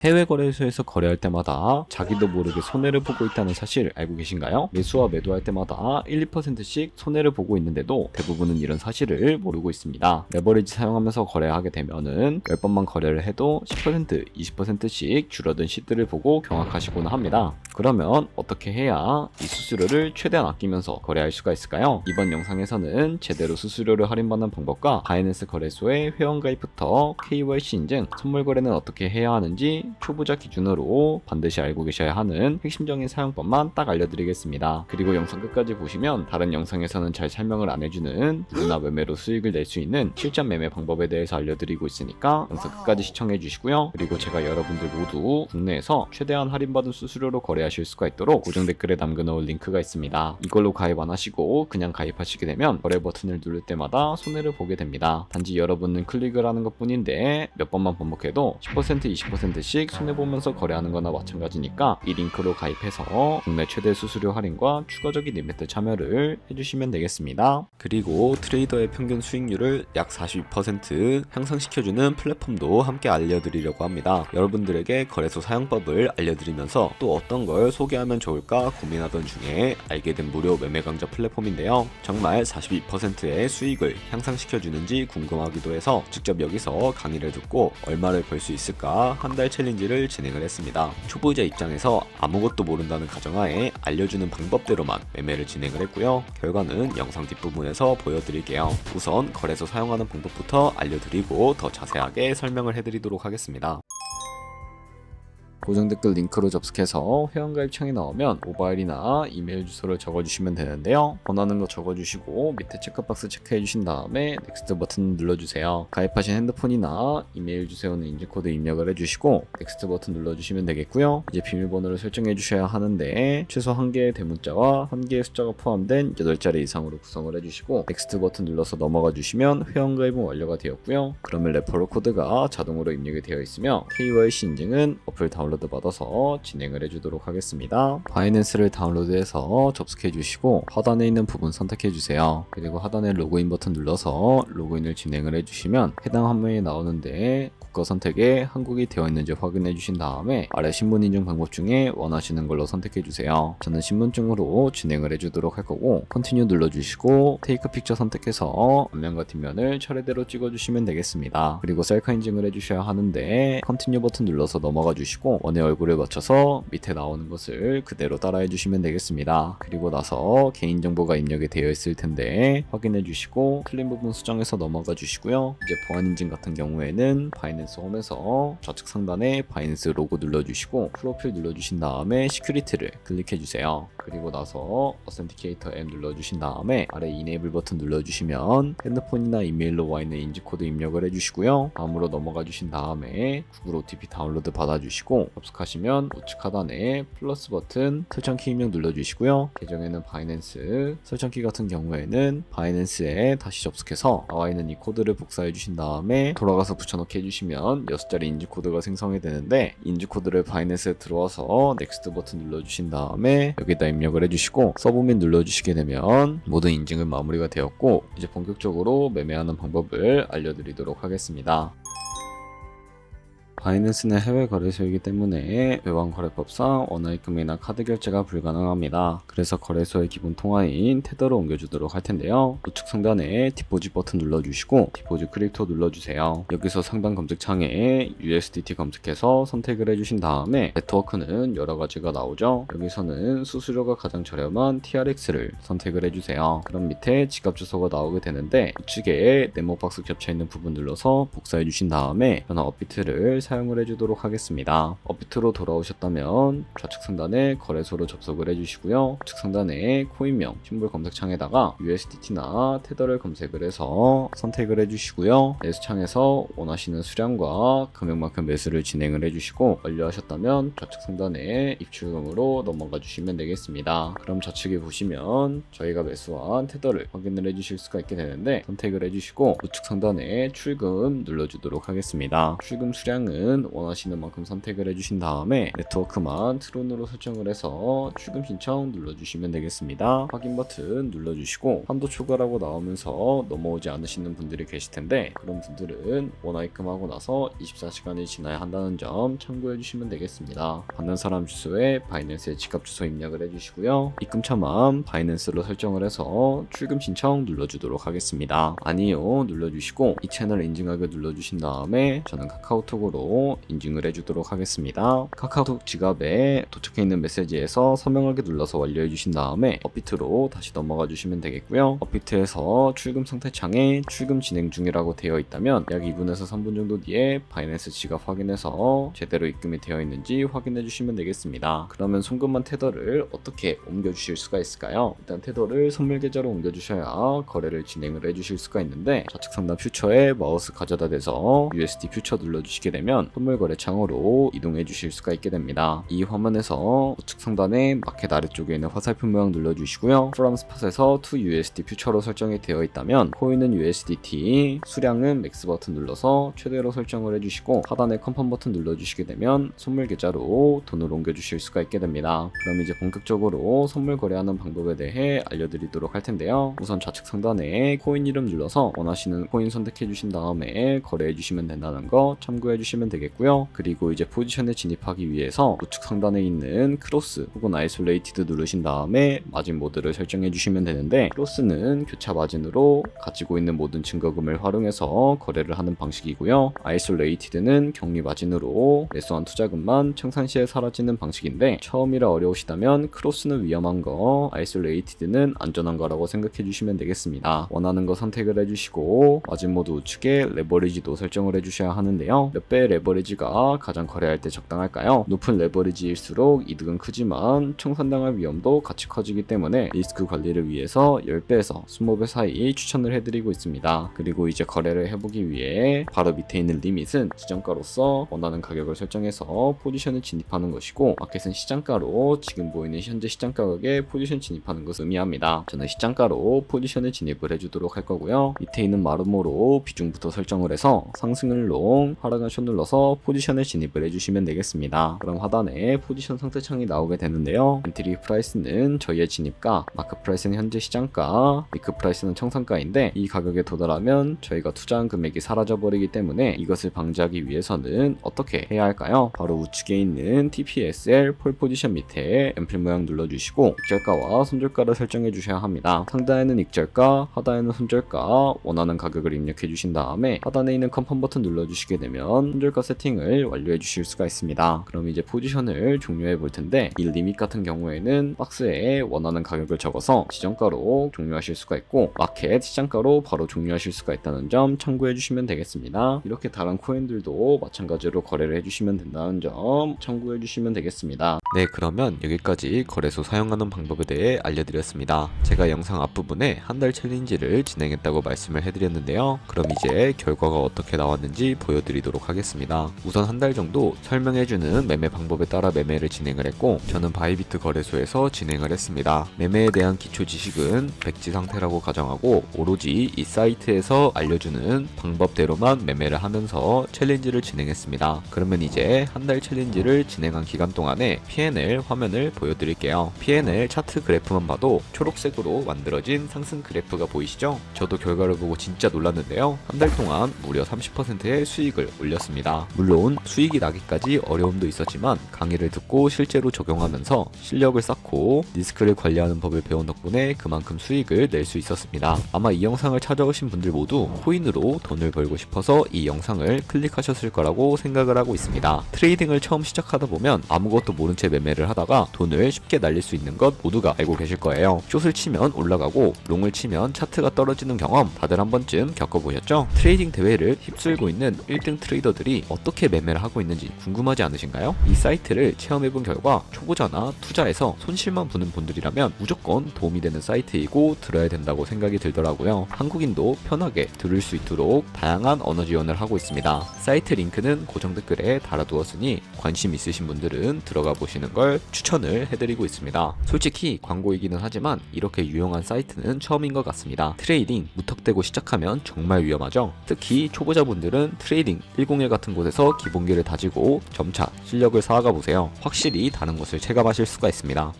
해외 거래소에서 거래할 때마다 자기도 모르게 손해를 보고 있다는 사실 알고 계신가요? 매수와 매도할 때마다 1, 2%씩 손해를 보고 있는데도 대부분은 이런 사실을 모르고 있습니다. 레버리지 사용하면서 거래하게 되면은 10번만 거래를 해도 10%, 20%씩 줄어든 시드를 보고 경악하시곤 합니다. 그러면 어떻게 해야 이 수수료를 최대한 아끼면서 거래할 수가 있을까요? 이번 영상에서는 제대로 수수료를 할인받는 방법과 바이낸스 거래소의 회원가입부터 KYC 인증, 선물 거래는 어떻게 해야 하는지 초보자 기준으로 반드시 알고 계셔야 하는 핵심적인 사용법만 딱 알려드리겠습니다. 그리고 영상 끝까지 보시면 다른 영상에서는 잘 설명을 안 해주는 누구나 매매로 수익을 낼 수 있는 실전 매매 방법에 대해서 알려드리고 있으니까 영상 끝까지 시청해 주시고요. 그리고 제가 여러분들 모두 국내에서 최대한 할인받은 수수료로 거래하실 수가 있도록 고정 댓글에 남겨놓을 링크가 있습니다. 이걸로 가입 안 하시고 그냥 가입하시게 되면 거래 버튼을 누를 때마다 손해를 보게 됩니다. 단지 여러분은 클릭을 하는 것 뿐인데 몇 번만 반복해도 10%, 20%씩 손해보면서 거래하는 거나 마찬가지니까 이 링크로 가입해서 국내 최대 수수료 할인과 추가적인 이벤트 참여를 해주시면 되겠습니다. 그리고 트레이더의 평균 수익률을 약 42% 향상시켜주는 플랫폼도 함께 알려드리려고 합니다. 여러분들에게 거래소 사용법을 알려드리면서 또 어떤 걸 소개하면 좋을까 고민하던 중에 알게 된 무료 매매 강좌 플랫폼인데요. 정말 42%의 수익을 향상시켜주는지 궁금하기도 해서 직접 여기서 강의를 듣고 얼마를 벌 수 있을까 한 달 챌린지를 진행을 했습니다. 초보자 입장에서 아무것도 모른다는 가정하에 알려주는 방법대로만 매매를 진행을 했고요. 결과는 영상 뒷부분에서 보여드릴게요. 우선 거래소 사용하는 방법부터 알려드리고 더 자세하게 설명을 해드리도록 하겠습니다. 고정 댓글 링크로 접속해서 회원가입 창이 나오면 모바일이나 이메일 주소를 적어주시면 되는데요. 원하는 거 적어주시고 밑에 체크박스 체크해주신 다음에 넥스트 버튼 눌러주세요. 가입하신 핸드폰이나 이메일 주소는 인증코드 입력을 해주시고 넥스트 버튼 눌러주시면 되겠고요. 이제 비밀번호를 설정해 주셔야 하는데 최소 1개의 대문자와 1개의 숫자가 포함된 8자리 이상으로 구성을 해주시고 넥스트 버튼 눌러서 넘어가 주시면 회원가입은 완료가 되었고요. 그러면 레퍼럴 코드가 자동으로 입력이 되어 있으며 KYC 인증은 어플 다운로드 받아서 진행을 해주도록 하겠습니다. 바이낸스를 다운로드해서 접속해 주시고 하단에 있는 부분 선택해 주세요. 그리고 하단에 로그인 버튼 눌러서 로그인을 진행을 해주시면 해당 화면이 나오는데 국가 선택에 한국이 되어 있는지 확인해 주신 다음에 아래 신분 인증 방법 중에 원하시는 걸로 선택해 주세요. 저는 신분증으로 진행을 해주도록 할 거고 컨티뉴 눌러주시고 테이크 픽처 선택해서 앞면과 뒷면을 차례대로 찍어주시면 되겠습니다. 그리고 셀카 인증을 해주셔야 하는데 컨티뉴 버튼 눌러서 넘어가 주시고 원의 얼굴을 맞춰서 밑에 나오는 것을 그대로 따라해 주시면 되겠습니다. 그리고 나서 개인정보가 입력이 되어 있을 텐데 확인해 주시고 틀린 부분 수정해서 넘어가 주시고요. 이제 보안 인증 같은 경우에는 바이낸스 홈에서 좌측 상단에 바이낸스 로고 눌러주시고 프로필 눌러주신 다음에 시큐리티를 클릭해 주세요. 그리고 나서 어센티케이터 앱 눌러주신 다음에 아래 이네이블 버튼 눌러주시면 핸드폰이나 이메일로 와 있는 인증코드 입력을 해주시고요. 다음으로 넘어가 주신 다음에 구글 OTP 다운로드 받아주시고 접속하시면 우측 하단에 플러스 버튼 설정키 입력 눌러주시고요. 계정에는 바이낸스, 설정키 같은 경우에는 바이낸스에 다시 접속해서 나와 있는 이 코드를 복사해 주신 다음에 돌아가서 붙여넣기 해주시면 6자리 인증코드가 생성이 되는데 인증코드를 바이낸스에 들어와서 넥스트 버튼 눌러주신 다음에 여기다 입력을 해주시고 서브밋 눌러주시게 되면 모든 인증은 마무리가 되었고 이제 본격적으로 매매하는 방법을 알려드리도록 하겠습니다. 바이낸스는 해외 거래소이기 때문에 외환거래법상 원화입금이나 카드 결제가 불가능합니다. 그래서 거래소의 기본 통화인 테더로 옮겨주도록 할 텐데요. 우측 상단에 디포짓 버튼 눌러주시고 디포짓 크립토 눌러주세요. 여기서 상단 검색창에 USDT 검색해서 선택을 해주신 다음에 네트워크는 여러 가지가 나오죠. 여기서는 수수료가 가장 저렴한 TRX를 선택을 해주세요. 그럼 밑에 지갑 주소가 나오게 되는데 우측에 네모박스 겹쳐있는 부분 눌러서 복사해주신 다음에 변화 업비트를 사용을 해주도록 하겠습니다. 업비트로 돌아오셨다면 좌측 상단에 거래소로 접속을 해주시고요. 우측 상단에 코인명 심볼 검색창에다가 USDT나 테더를 검색을 해서 선택을 해주시고요. 매수창에서 원하시는 수량과 금액만큼 매수를 진행을 해주시고 완료하셨다면 좌측 상단에 입출금으로 넘어가 주시면 되겠습니다. 그럼 좌측에 보시면 저희가 매수한 테더를 확인을 해주실 수가 있게 되는데 선택을 해주시고 우측 상단에 출금 눌러주도록 하겠습니다. 출금 수량은 부분은 원하시는 만큼 선택을 해주신 다음에 네트워크만 트론으로 설정을 해서 출금 신청 눌러주시면 되겠습니다. 확인 버튼 눌러주시고 한도 초과라고 나오면서 넘어오지 않으시는 분들이 계실 텐데 그런 분들은 원화 입금하고 나서 24시간이 지나야 한다는 점 참고해 주시면 되겠습니다. 받는 사람 주소에 바이낸스의 지갑 주소 입력을 해주시고요. 입금처만 바이낸스로 설정을 해서 출금 신청 눌러주도록 하겠습니다. 아니요 눌러주시고 이 채널 인증하기 눌러주신 다음에 저는 카카오톡으로 인증을 해주도록 하겠습니다. 카카오톡 지갑에 도착해 있는 메시지에서 서명하기 눌러서 완료해 주신 다음에 업비트로 다시 넘어가 주시면 되겠고요. 업비트에서 출금 상태 창에 출금 진행 중이라고 되어 있다면 약 2분에서 3분 정도 뒤에 바이낸스 지갑 확인해서 제대로 입금이 되어 있는지 확인해 주시면 되겠습니다. 그러면 송금한 테더를 어떻게 옮겨 주실 수가 있을까요? 일단 테더를 선물 계좌로 옮겨 주셔야 거래를 진행을 해 주실 수가 있는데 좌측 상단 퓨처에 마우스 가져다 대서 USD 퓨처 눌러 주시게 되면 선물 거래 창으로 이동해 주실 수가 있게 됩니다. 이 화면에서 우측 상단에 마켓 아래쪽에 있는 화살표 모양 눌러 주시고요. From Spot에서 to USD 퓨처로 설정이 되어 있다면 코인은 USDT, 수량은 맥스 버튼 눌러서 최대로 설정을 해주시고 하단에 컨펌 버튼 눌러주시게 되면 선물 계좌로 돈을 옮겨주실 수가 있게 됩니다. 그럼 이제 본격적으로 선물 거래하는 방법에 대해 알려드리도록 할 텐데요. 우선 좌측 상단에 코인 이름 눌러서 원하시는 코인 선택해 주신 다음에 거래해 주시면 된다는 거 참고해 주시면 되겠고요. 그리고 이제 포지션에 진입하기 위해서 우측 상단에 있는 크로스 혹은 아이솔레이티드 누르신 다음에 마진 모드를 설정해 주시면 되는데 크로스는 교차 마진으로 가지고 있는 모든 증거금을 활용해서 거래를 하는 방식이고요. 아이솔레이티드는 격리 마진으로 매수한 투자금만 청산 시에 사라지는 방식인데 처음이라 어려우시다면 크로스는 위험한 거, 아이솔레이티드는 안전한 거라고 생각해 주시면 되겠습니다. 원하는 거 선택을 해주시고 마진 모드 우측에 레버리지도 설정을 해주셔야 하는데요. 몇 배의 레버리지가 가장 거래할 때 적당할까요? 높은 레버리지일수록 이득은 크지만 청산당할 위험도 같이 커지기 때문에 리스크 관리를 위해서 10배에서 20배 사이 추천을 해드리고 있습니다. 그리고 이제 거래를 해보기 위해 바로 밑에 있는 리밋은 지정가로서 원하는 가격을 설정해서 포지션을 진입하는 것이고 마켓은 시장가로 지금 보이는 현재 시장 가격에 포지션 진입하는 것을 의미합니다. 저는 시장가로 포지션을 진입을 해주도록 할 거고요. 밑에 있는 마름모로 비중부터 설정을 해서 상승을 롱, 하락은 숏 눌러서 포지션을 진입을 해주시면 되겠습니다. 그럼 하단에 포지션 상태 창이 나오게 되는데요. 엔트리 프라이스는 저희의 진입가, 마크 프라이스는 현재 시장가, 리크 프라이스는 청산가인데 이 가격에 도달하면 저희가 투자한 금액이 사라져버리기 때문에 이것을 방지하기 위해서는 어떻게 해야 할까요? 바로 우측에 있는 TPSL 폴 포지션 밑에 앰플 모양 눌러주시고 익절가와 손절가를 설정해 주셔야 합니다. 상단에는 익절가, 하단에는 손절가, 원하는 가격을 입력해 주신 다음에 하단에 있는 컨펌 버튼 눌러주시게 되면 손절가 세팅을 완료해 주실 수가 있습니다. 그럼 이제 포지션을 종료해 볼 텐데 이 리밋 같은 경우에는 박스에 원하는 가격을 적어서 지정가로 종료하실 수가 있고 마켓 시장가로 바로 종료하실 수가 있다는 점 참고해 주시면 되겠습니다. 이렇게 다른 코인들도 마찬가지로 거래를 해주시면 된다는 점 참고해 주시면 되겠습니다. 네, 그러면 여기까지 거래소 사용하는 방법에 대해 알려드렸습니다. 제가 영상 앞부분에 한 달 챌린지를 진행했다고 말씀을 해드렸는데요. 그럼 이제 결과가 어떻게 나왔는지 보여드리도록 하겠습니다. 우선 한 달 정도 설명해주는 매매 방법에 따라 매매를 진행을 했고 저는 바이비트 거래소에서 진행을 했습니다. 매매에 대한 기초 지식은 백지 상태라고 가정하고 오로지 이 사이트에서 알려주는 방법대로만 매매를 하면서 챌린지를 진행했습니다. 그러면 이제 한 달 챌린지를 진행한 기간 동안에 P&L 화면을 보여드릴게요. P&L 차트 그래프만 봐도 초록색으로 만들어진 상승 그래프가 보이시죠? 저도 결과를 보고 진짜 놀랐는데요. 한 달 동안 무려 30%의 수익을 올렸습니다. 물론 수익이 나기까지 어려움도 있었지만 강의를 듣고 실제로 적용하면서 실력을 쌓고 리스크를 관리하는 법을 배운 덕분에 그만큼 수익을 낼 수 있었습니다. 아마 이 영상을 찾아오신 분들 모두 코인으로 돈을 벌고 싶어서 이 영상을 클릭하셨을 거라고 생각을 하고 있습니다. 트레이딩을 처음 시작하다 보면 아무것도 모른 채 매매를 하다가 돈을 쉽게 날릴 수 있는 것 모두가 알고 계실 거예요. 숏을 치면 올라가고 롱을 치면 차트가 떨어지는 경험 다들 한 번쯤 겪어보셨죠? 트레이딩 대회를 휩쓸고 있는 1등 트레이더들이 어떻게 매매를 하고 있는지 궁금하지 않으신가요? 이 사이트를 체험해본 결과 초보자나 투자에서 손실만 보는 분들이라면 무조건 도움이 되는 사이트이고 들어야 된다고 생각이 들더라고요. 한국인도 편하게 들을 수 있도록 다양한 언어 지원을 하고 있습니다. 사이트 링크는 고정 댓글에 달아두었으니 관심 있으신 분들은 들어가 보시는 걸 추천을 해드리고 있습니다. 솔직히 광고이기는 하지만 이렇게 유용한 사이트는 처음인 것 같습니다. 트레이딩 무턱대고 시작하면 정말 위험하죠. 특히 초보자분들은 트레이딩 101 같은 같은 곳에서 기본기를 다지고 점차 실력을 쌓아가 보세요. 확실히 다른 것을 체감하실 수가 있습니다.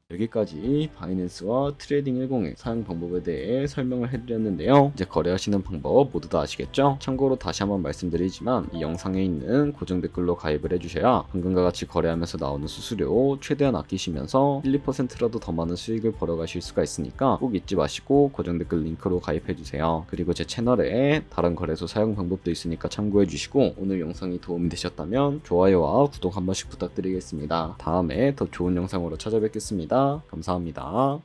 여기까지 바이낸스와 트레이딩 10의 사용 방법에 대해 설명을 해드렸는데요. 이제 거래하시는 방법 모두 다 아시겠죠? 참고로 다시 한번 말씀드리지만 이 영상에 있는 고정 댓글로 가입을 해주셔야 방금과 같이 거래하면서 나오는 수수료 최대한 아끼시면서 1, 2%라도 더 많은 수익을 벌어가실 수가 있으니까 꼭 잊지 마시고 고정 댓글 링크로 가입해주세요. 그리고 제 채널에 다른 거래소 사용 방법도 있으니까 참고해주시고 오늘 영상이 도움이 되셨다면 좋아요와 구독 한 번씩 부탁드리겠습니다. 다음에 더 좋은 영상으로 찾아뵙겠습니다. 감사합니다.